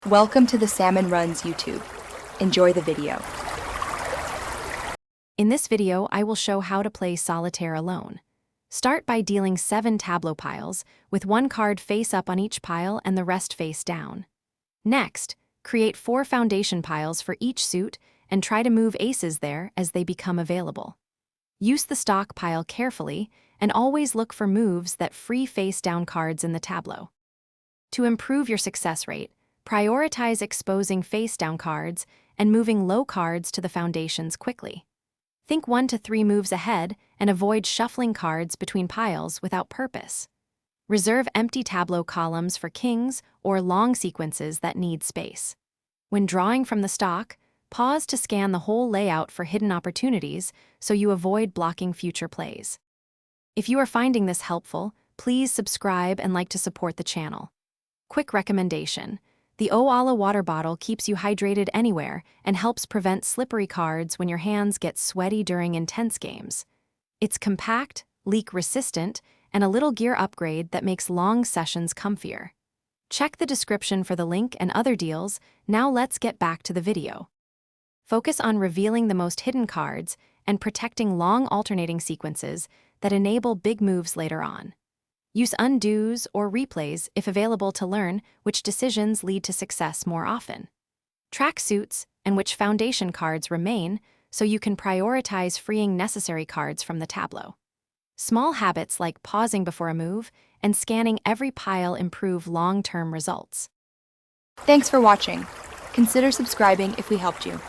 Welcome to the Salmon Runs YouTube. Enjoy the video. In this video, I will show how to play Solitaire alone. Start by dealing 7 tableau piles, with 1 card face up on each pile and the rest face down. Next, create 4 foundation piles for each suit and try to move aces there as they become available. Use the stock pile carefully and always look for moves that free face-down cards in the tableau. To improve your success rate, prioritize exposing face-down cards and moving low cards to the foundations quickly. Think 1 to 3 moves ahead and avoid shuffling cards between piles without purpose. Reserve empty tableau columns for kings or long sequences that need space. When drawing from the stock, pause to scan the whole layout for hidden opportunities so you avoid blocking future plays. If you are finding this helpful, please subscribe and like to support the channel. Quick recommendation: the Oala water bottle keeps you hydrated anywhere and helps prevent slippery cards when your hands get sweaty during intense games. It's compact, leak-resistant, and a little gear upgrade that makes long sessions comfier. Check the description for the link and other deals. Now let's get back to the video. Focus on revealing the most hidden cards and protecting long alternating sequences that enable big moves later on. Use undos or replays if available to learn which decisions lead to success more often. Track suits and which foundation cards remain so you can prioritize freeing necessary cards from the tableau. Small habits like pausing before a move and scanning every pile improve long-term results. Thanks for watching. Consider subscribing if we helped you.